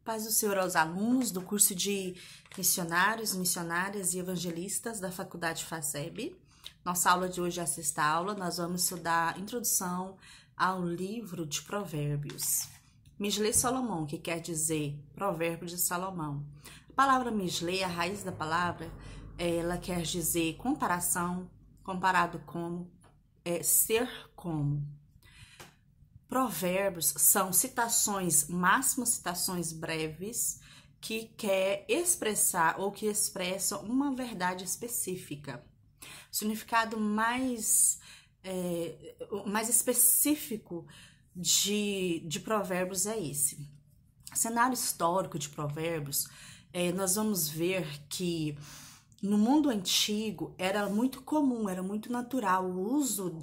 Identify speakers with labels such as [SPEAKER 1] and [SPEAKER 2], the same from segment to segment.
[SPEAKER 1] Paz do Senhor aos alunos do curso de Missionários, Missionárias e Evangelistas da Faculdade FACEB. Nossa aula de hoje é a sexta aula, nós vamos estudar a introdução ao livro de Provérbios. Mishlei Salomão, que quer dizer Provérbio de Salomão. A palavra Mishlei, a raiz da palavra, ela quer dizer comparação, comparado com, ser como. Provérbios são citações, máximas citações breves, que quer expressar ou que expressam uma verdade específica. O significado mais específico de Provérbios é esse. Cenário histórico de Provérbios, nós vamos ver que no mundo antigo era muito comum, era muito natural o uso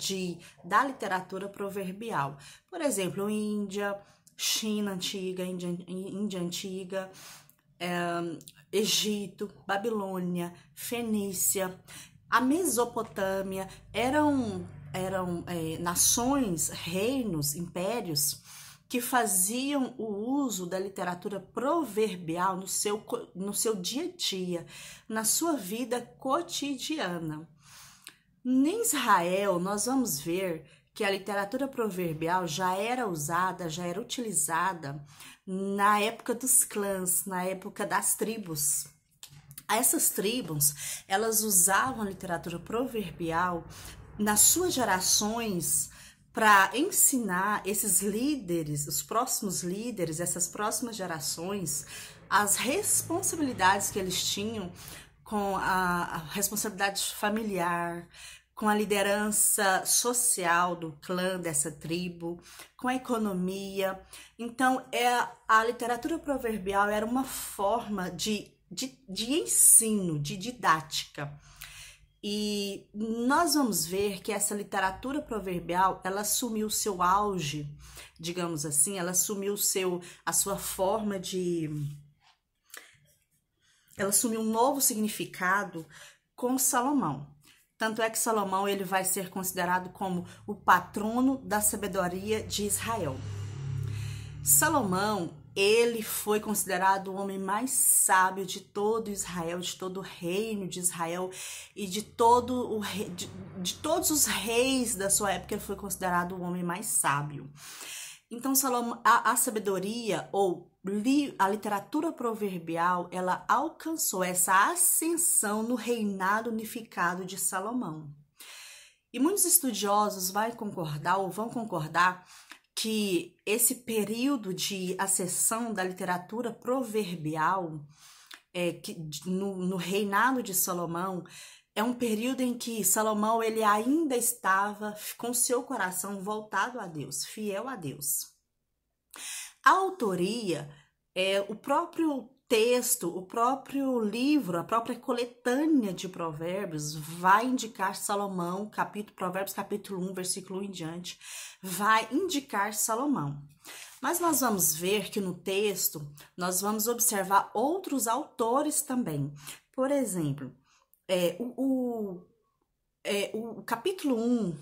[SPEAKER 1] da literatura proverbial. Por exemplo, Índia, China antiga, Índia antiga, Egito, Babilônia, Fenícia, a Mesopotâmia, eram nações, reinos, impérios que faziam o uso da literatura proverbial no seu dia a dia, na sua vida cotidiana. Em Israel, nós vamos ver que a literatura proverbial já era usada, já era utilizada na época dos clãs, na época das tribos. Essas tribos, elas usavam a literatura proverbial nas suas gerações para ensinar esses líderes, os próximos líderes, essas próximas gerações, as responsabilidades que eles tinham com a responsabilidade familiar, com a liderança social do clã, dessa tribo, com a economia. Então, a literatura proverbial era uma forma de ensino, de didática. E nós vamos ver que essa literatura proverbial, ela assumiu o seu auge, digamos assim, ela assumiu a sua forma ela assumiu um novo significado com Salomão. Tanto é que Salomão ele vai ser considerado como o patrono da sabedoria de Israel. Salomão, ele foi considerado o homem mais sábio de todo Israel, de todo o reino de Israel e de todos os reis da sua época, ele foi considerado o homem mais sábio. Então, Salomão, a sabedoria ou a literatura proverbial, ela alcançou essa ascensão no reinado unificado de Salomão. E muitos estudiosos vão concordar que esse período de ascensão da literatura proverbial no reinado de Salomão é um período em que Salomão ele ainda estava com seu coração voltado a Deus, fiel a Deus. A autoria, o próprio texto, o próprio livro, a própria coletânea de Provérbios vai indicar Salomão, Provérbios capítulo 1, versículo 1 em diante, vai indicar Salomão. Mas nós vamos ver que no texto, nós vamos observar outros autores também. Por exemplo, o capítulo 1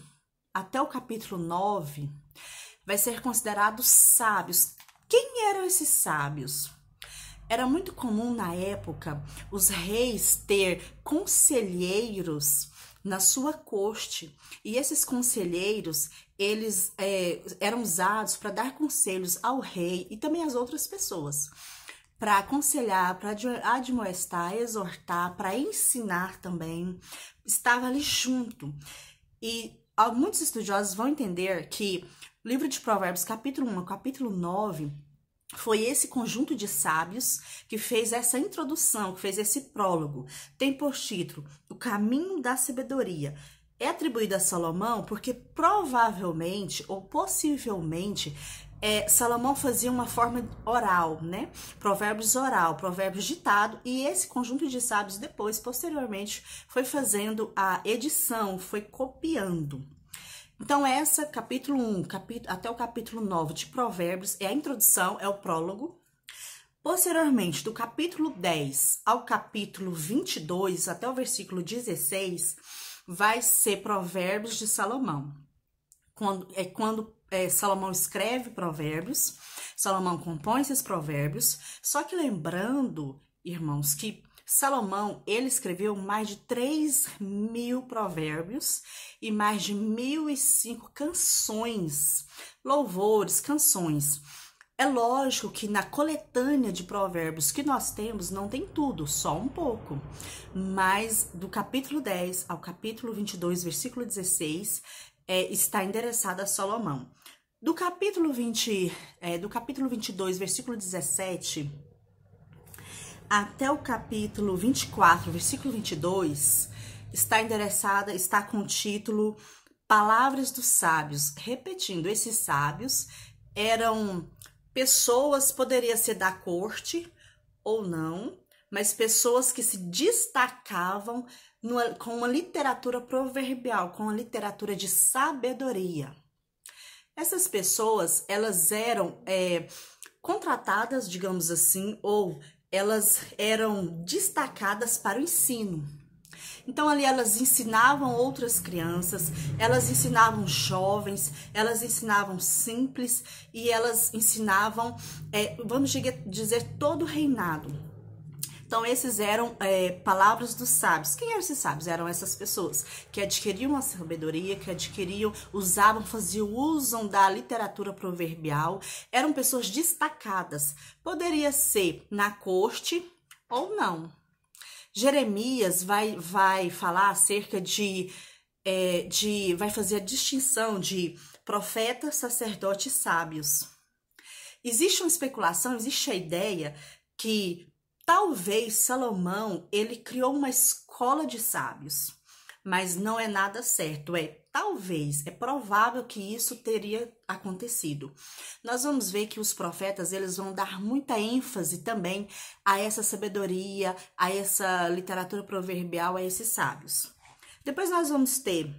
[SPEAKER 1] até o capítulo 9 vai ser considerado sábios. Quem eram esses sábios? Era muito comum na época os reis ter conselheiros na sua corte, e esses conselheiros, eles eram usados para dar conselhos ao rei e também às outras pessoas, para aconselhar, para admoestar, exortar, para ensinar também, estava ali junto. E muitos estudiosos vão entender que o livro de Provérbios, capítulo 1 ao capítulo 9, foi esse conjunto de sábios que fez essa introdução, que fez esse prólogo. Tem por título O Caminho da Sabedoria. É atribuído a Salomão porque provavelmente ou possivelmente Salomão fazia uma forma oral, né? Provérbios oral, provérbios ditado, e esse conjunto de sábios depois, posteriormente, foi fazendo a edição, foi copiando. Então, capítulo 1 até o capítulo 9 de Provérbios é a introdução, é o prólogo. Posteriormente, do capítulo 10 ao capítulo 22, até o versículo 16, vai ser Provérbios de Salomão. Quando Salomão escreve Provérbios, Salomão compõe esses provérbios, só que lembrando, irmãos, que Salomão, ele escreveu mais de 3.000 provérbios e mais de 1.005 canções, louvores, canções. É lógico que na coletânea de provérbios que nós temos, não tem tudo, só um pouco. Mas do capítulo 10 ao capítulo 22, versículo 16, está endereçada a Salomão. Do capítulo 22, versículo 17, até o capítulo 24, versículo 22, está com o título Palavras dos Sábios. Repetindo, esses sábios eram pessoas, poderia ser da corte ou não, mas pessoas que se destacavam com uma literatura proverbial, com uma literatura de sabedoria. Essas pessoas, elas eram contratadas, digamos assim, ou elas eram destacadas para o ensino. Então, ali elas ensinavam outras crianças, elas ensinavam jovens, elas ensinavam simples e elas ensinavam, vamos dizer, todo o reinado. Então, esses eram palavras dos sábios. Quem eram esses sábios? Eram essas pessoas que adquiriam a sabedoria, que adquiriam, usavam, usam da literatura proverbial. Eram pessoas destacadas. Poderia ser na corte ou não. Jeremias vai falar acerca vai fazer a distinção de profetas, sacerdotes e sábios. Existe uma especulação, existe a ideia que talvez Salomão, ele criou uma escola de sábios, mas não é nada certo, talvez, é provável que isso teria acontecido. Nós vamos ver que os profetas, eles vão dar muita ênfase também a essa sabedoria, a essa literatura proverbial, a esses sábios. Depois nós vamos ter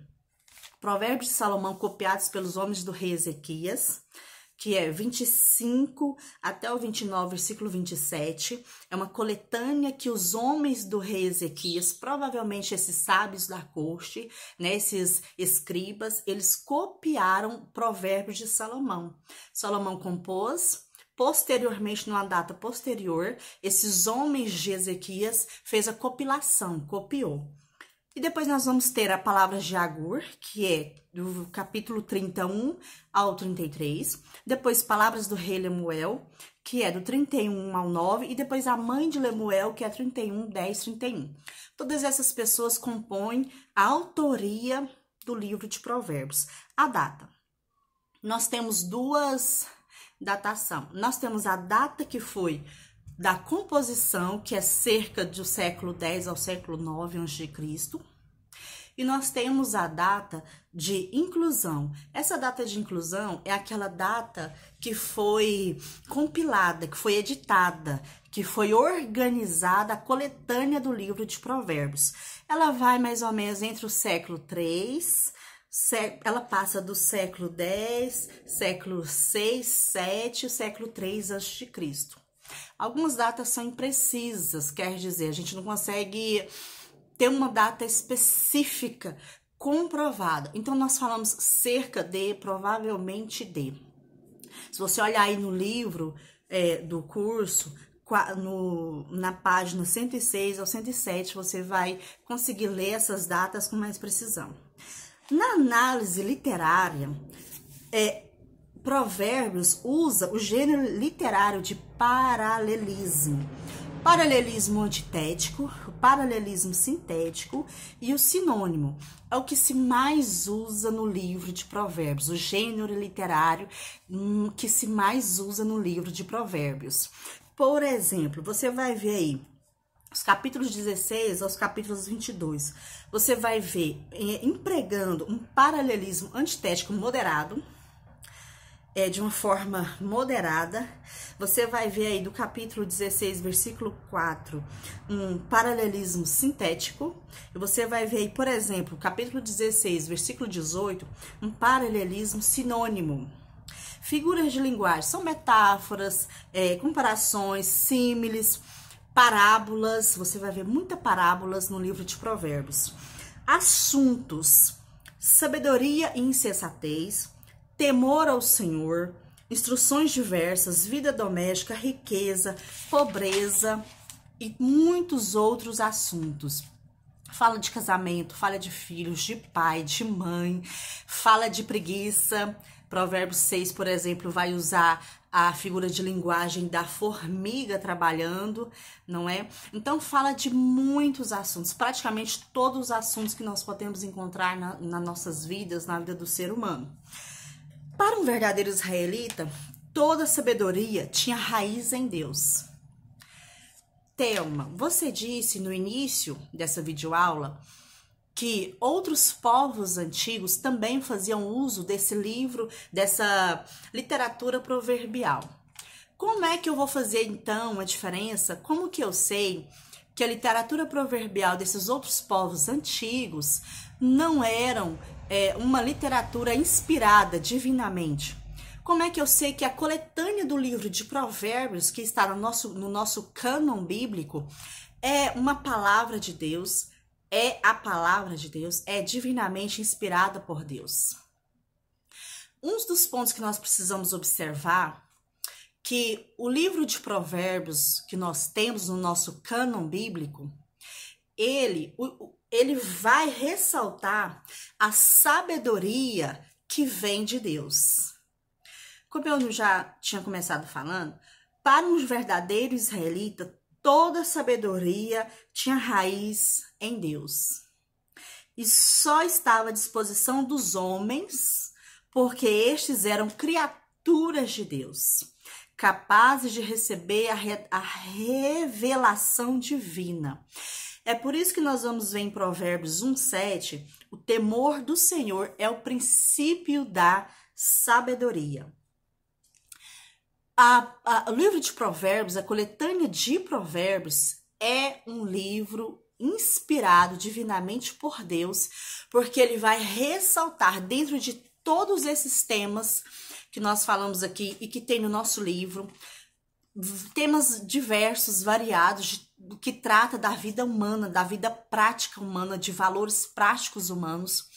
[SPEAKER 1] Provérbios de Salomão copiados pelos homens do rei Ezequias, que é 25 até o 29, versículo 27. É uma coletânea que os homens do rei Ezequias, provavelmente esses sábios da corte, né, esses escribas, eles copiaram Provérbios de Salomão. Salomão compôs, posteriormente, numa data posterior, esses homens de Ezequias fez a compilação, copiou. E depois nós vamos ter a palavra de Agur, que é do capítulo 31 ao 33. Depois palavras do rei Lemuel, que é do 31 ao 9. E depois a mãe de Lemuel, que é 31, 10, 31. Todas essas pessoas compõem a autoria do livro de Provérbios. A data. Nós temos duas datações. Nós temos a data que foi da composição, que é cerca do século 10 ao século 9 a.C. E nós temos a data de inclusão. Essa data de inclusão é aquela data que foi compilada, que foi editada, que foi organizada a coletânea do livro de Provérbios. Ela vai mais ou menos entre o século 3, ela passa do século 10, século 6, 7 e século 3 a.C. Algumas datas são imprecisas, quer dizer, a gente não consegue ter uma data específica comprovada. Então, nós falamos cerca de, provavelmente de. Se você olhar aí no livro do curso, na página 106 ao 107, você vai conseguir ler essas datas com mais precisão. Na análise literária, Provérbios usa o gênero literário de paralelismo. Paralelismo antitético, o paralelismo sintético e o sinônimo. É o que se mais usa no livro de Provérbios, o gênero literário que se mais usa no livro de Provérbios. Por exemplo, você vai ver aí os capítulos 16 aos capítulos 22. Você vai ver empregando um paralelismo antitético moderado, de uma forma moderada. Você vai ver aí do capítulo 16, versículo 4, um paralelismo sintético. E você vai ver aí, por exemplo, capítulo 16, versículo 18, um paralelismo sinônimo. Figuras de linguagem são metáforas, comparações, símiles, parábolas. Você vai ver muitas parábolas no livro de Provérbios. Assuntos: sabedoria e insensatez, temor ao Senhor, instruções diversas, vida doméstica, riqueza, pobreza e muitos outros assuntos. Fala de casamento, fala de filhos, de pai, de mãe, fala de preguiça. Provérbios 6, por exemplo, vai usar a figura de linguagem da formiga trabalhando, não é? Então fala de muitos assuntos, praticamente todos os assuntos que nós podemos encontrar nas nossas vidas, na vida do ser humano. Para um verdadeiro israelita, toda sabedoria tinha raiz em Deus. Thelma, você disse no início dessa videoaula que outros povos antigos também faziam uso desse livro, dessa literatura proverbial. Como é que eu vou fazer então a diferença? Como que eu sei que a literatura proverbial desses outros povos antigos não eram uma literatura inspirada divinamente? Como é que eu sei que a coletânea do livro de Provérbios, que está no nosso cânon bíblico, é uma palavra de Deus, é a palavra de Deus, é divinamente inspirada por Deus? Um dos pontos que nós precisamos observar, que o livro de Provérbios que nós temos no nosso cânon bíblico, ele vai ressaltar a sabedoria que vem de Deus. Como eu já tinha começado falando, para um verdadeiro israelita, toda sabedoria tinha raiz em Deus. E só estava à disposição dos homens, porque estes eram criaturas de Deus, capazes de receber a revelação divina. É por isso que nós vamos ver em Provérbios 1:7, o temor do Senhor é o princípio da sabedoria. O livro de Provérbios, a coletânea de Provérbios, é um livro inspirado divinamente por Deus, porque ele vai ressaltar dentro de todos esses temas que nós falamos aqui e que tem no nosso livro, temas diversos, variados, que trata da vida humana, da vida prática humana, de valores práticos humanos.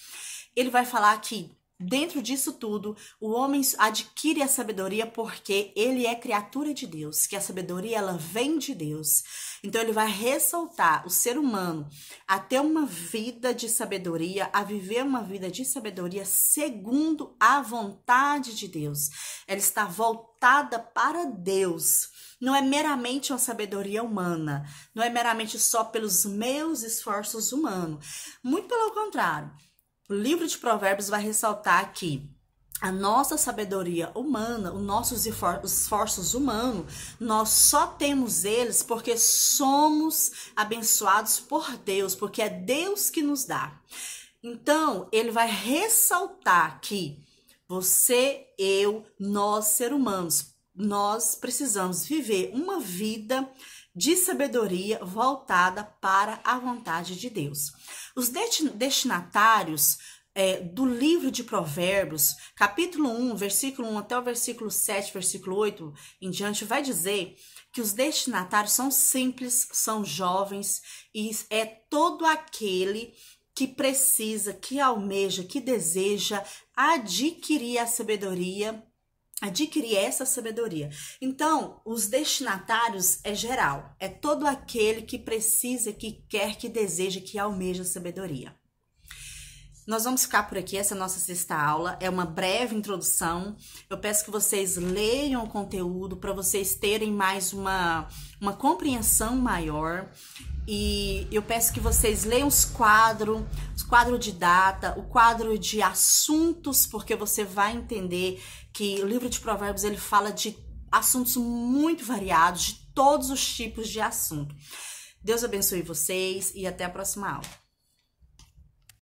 [SPEAKER 1] Ele vai falar que dentro disso tudo, o homem adquire a sabedoria porque ele é criatura de Deus, que a sabedoria ela vem de Deus. Então ele vai ressaltar o ser humano a ter uma vida de sabedoria, a viver uma vida de sabedoria segundo a vontade de Deus. Ela está voltada para Deus. Não é meramente uma sabedoria humana, não é meramente só pelos meus esforços humanos. Muito pelo contrário. O livro de Provérbios vai ressaltar que a nossa sabedoria humana, os nossos esforços humanos, nós só temos eles porque somos abençoados por Deus, porque é Deus que nos dá. Então, ele vai ressaltar que você, eu, nós, seres humanos, nós precisamos viver uma vida de sabedoria voltada para a vontade de Deus. Os destinatários do livro de Provérbios, capítulo 1, versículo 1 até o versículo 7, versículo 8 em diante, vai dizer que os destinatários são simples, são jovens, e é todo aquele que precisa, que almeja, que deseja adquirir a sabedoria, adquirir essa sabedoria. Então, os destinatários é geral, é todo aquele que precisa, que quer, que deseja, que almeja sabedoria. Nós vamos ficar por aqui, essa é a nossa sexta aula, é uma breve introdução. Eu peço que vocês leiam o conteúdo para vocês terem mais uma compreensão maior. E eu peço que vocês leiam os quadros de data, o quadro de assuntos, porque você vai entender que o livro de Provérbios ele fala de assuntos muito variados, de todos os tipos de assunto. Deus abençoe vocês e até a próxima aula.